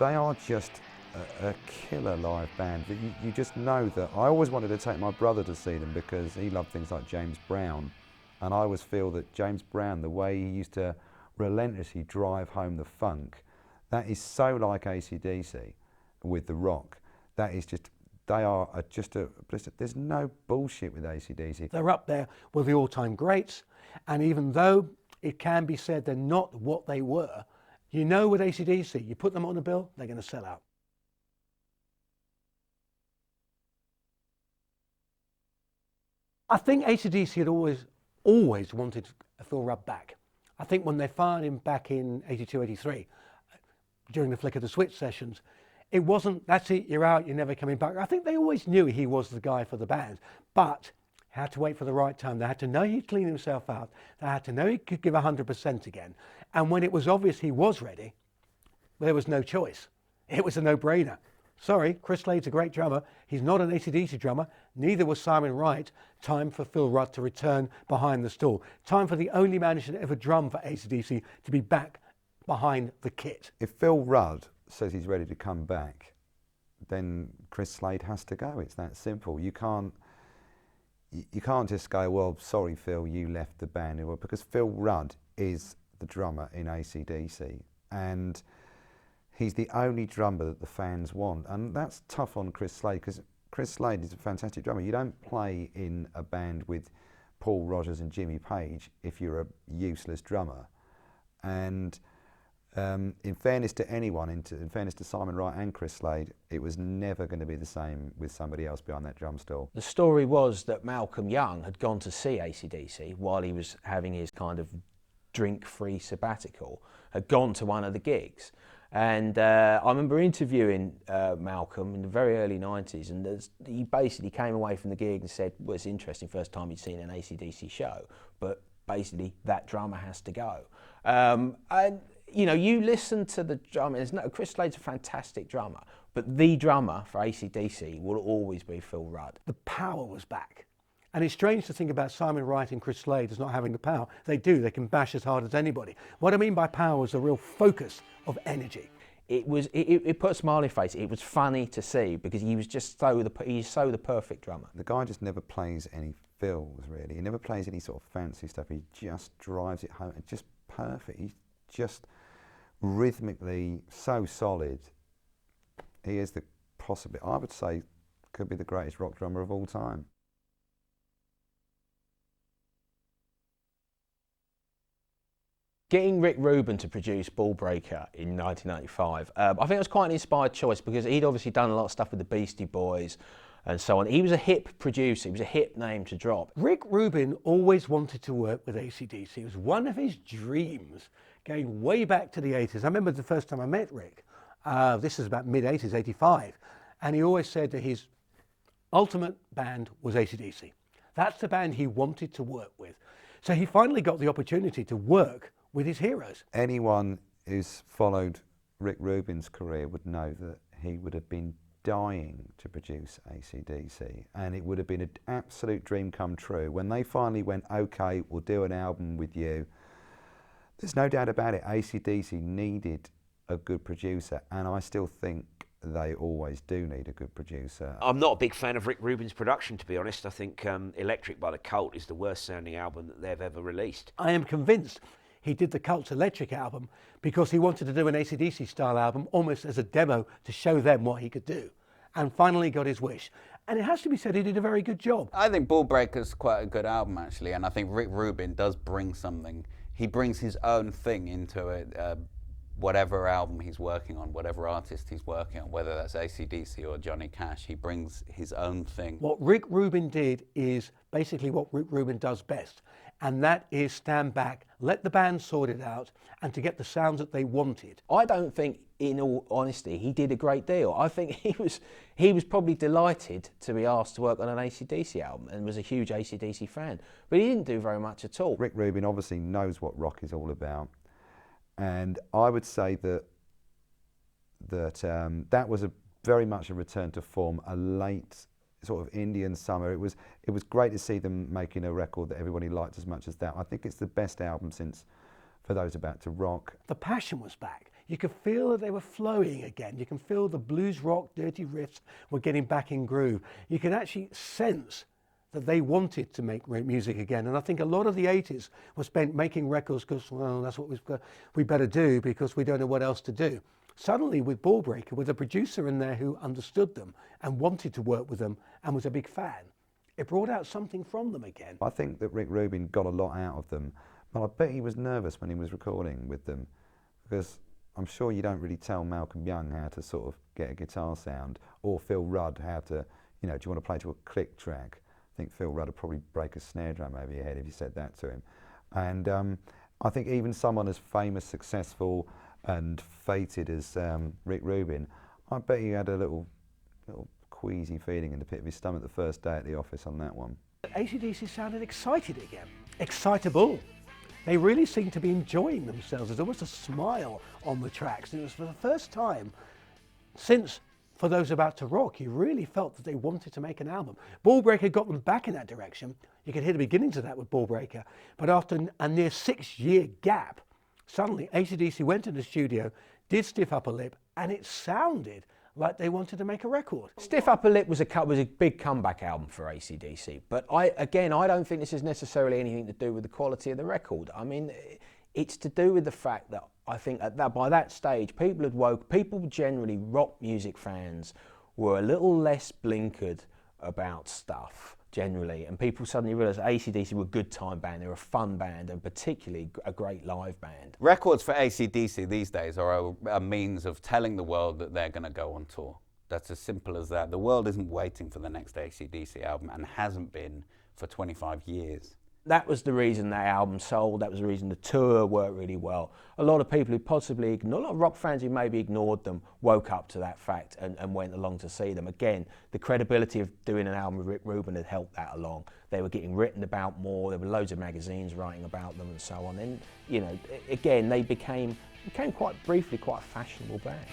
They are just a killer live band. You just know that. I always wanted to take my brother to see them because he loved things like James Brown, and I always feel that James Brown, the way he used to relentlessly drive home the funk, that is so like AC/DC with the rock. That is just, they are just a, there's no bullshit with AC/DC. They're up there with the all-time greats, and even though it can be said they're not what they were, you know with AC/DC, you put them on the bill, they're going to sell out. I think AC/DC had always wanted Phil Rudd back. I think when they fired him back in 82, 83, during the Flick of the Switch sessions, it wasn't, that's it, you're out, you're never coming back. I think they always knew he was the guy for the band, but had to wait for the right time. They had to know he'd clean himself out. They had to know he could give 100% again. And when it was obvious he was ready, there was no choice. It was a no-brainer. Sorry, Chris Slade's a great drummer. He's not an AC/DC drummer. Neither was Simon Wright. Time for Phil Rudd to return behind the stool. Time for the only man who should ever drum for AC/DC to be back behind the kit. If Phil Rudd says he's ready to come back, then Chris Slade has to go. It's that simple. You can't just go, well, sorry, Phil, you left the band. Because Phil Rudd is the drummer in AC/DC, and he's the only drummer that the fans want. And that's tough on Chris Slade, because Chris Slade is a fantastic drummer. You don't play in a band with Paul Rodgers and Jimmy Page if you're a useless drummer. And in fairness to anyone, in fairness to Simon Wright and Chris Slade, it was never going to be the same with somebody else behind that drum stool. The story was that Malcolm Young had gone to see AC/DC while he was having his kind of drink-free sabbatical, had gone to one of the gigs. And I remember interviewing Malcolm in the very early 90s, and he basically came away from the gig and said, well, it's interesting, first time he'd seen an AC/DC show, but basically that drummer has to go. And you know, you listen to the drummer, Chris Slade's a fantastic drummer, but the drummer for AC/DC will always be Phil Rudd. The power was back. And it's strange to think about Simon Wright and Chris Slade as not having the power. They do, they can bash as hard as anybody. What I mean by power is a real focus of energy. It put a smile on his face. It was funny to see because he was just he's so the perfect drummer. The guy just never plays any fills, really. He never plays any sort of fancy stuff. He just drives it home. It's just perfect. He's just rhythmically so solid. He is I would say, could be the greatest rock drummer of all time. Getting Rick Rubin to produce Ballbreaker in 1995, I think it was quite an inspired choice because he'd obviously done a lot of stuff with the Beastie Boys and so on. He was a hip producer, he was a hip name to drop. Rick Rubin always wanted to work with AC/DC. It was one of his dreams, going way back to the 80s. I remember the first time I met Rick, this is about mid-80s, 85, and he always said that his ultimate band was AC/DC. That's the band he wanted to work with. So he finally got the opportunity to work with his heroes. Anyone who's followed Rick Rubin's career would know that he would have been dying to produce AC/DC, and it would have been an absolute dream come true. When they finally went, okay, we'll do an album with you, there's no doubt about it, AC/DC needed a good producer, and I still think they always do need a good producer. I'm not a big fan of Rick Rubin's production, to be honest. I think Electric by the Cult is the worst sounding album that they've ever released. I am convinced he did the Cult's Electric album because he wanted to do an AC/DC style album almost as a demo to show them what he could do, and finally got his wish. And it has to be said, he did a very good job. I think Ballbreaker's quite a good album, actually, and I think Rick Rubin does bring something. He brings his own thing into it, whatever album he's working on, whatever artist he's working on, whether that's AC/DC or Johnny Cash, he brings his own thing. What Rick Rubin did is basically what Rick Rubin does best, and that is stand back, let the band sort it out, and to get the sounds that they wanted. I don't think, in all honesty, he did a great deal. I think he was probably delighted to be asked to work on an AC/DC album and was a huge AC/DC fan, but he didn't do very much at all. Rick Rubin obviously knows what rock is all about, and I would say that was very much a return to form, a late sort of Indian summer. It was great to see them making a record that everybody liked as much as that. I think it's the best album since For Those About to Rock. The passion was back. you could feel that they were flowing again. You can feel the blues rock, dirty riffs were getting back in groove. You can actually sense that they wanted to make music again. And I think a lot of the 80s was spent making records because, well, that's what we better do because we don't know what else to do. Suddenly with Ballbreaker, with a producer in there who understood them and wanted to work with them and was a big fan, it brought out something from them again. I think that Rick Rubin got a lot out of them, but I bet he was nervous when he was recording with them, because I'm sure you don't really tell Malcolm Young how to sort of get a guitar sound, or Phil Rudd how to, you know, do you want to play to a click track? I think Phil Rudd would probably break a snare drum over your head if you said that to him. And I think even someone as famous, successful and fated as Rick Rubin, I bet he had a little queasy feeling in the pit of his stomach the first day at the office on that one. AC/DC sounded excited again, excitable. They really seemed to be enjoying themselves. There's almost a smile on the tracks. And it was for the first time since For Those About to Rock, you really felt that they wanted to make an album. Ballbreaker got them back in that direction. You could hear the beginnings of that with Ballbreaker. But after a near 6-year gap, suddenly AC/DC went to the studio, did Stiff Upper Lip, and it sounded like they wanted to make a record. Stiff Upper Lip was a big comeback album for AC/DC, but I don't think this is necessarily anything to do with the quality of the record. I mean, it's to do with the fact that I think by that stage, people generally, rock music fans, were a little less blinkered about stuff generally, and people suddenly realised AC/DC were a good time band, they were a fun band, and particularly a great live band. Records for AC/DC these days are a means of telling the world that they're going to go on tour. That's as simple as that. The world isn't waiting for the next AC/DC album, and hasn't been for 25 years. That was the reason that album sold, that was the reason the tour worked really well. A lot of people who possibly, a lot of rock fans who maybe ignored them, woke up to that fact and went along to see them. Again, the credibility of doing an album with Rick Rubin had helped that along. They were getting written about more, there were loads of magazines writing about them and so on. And, you know, again, they became quite briefly quite a fashionable band.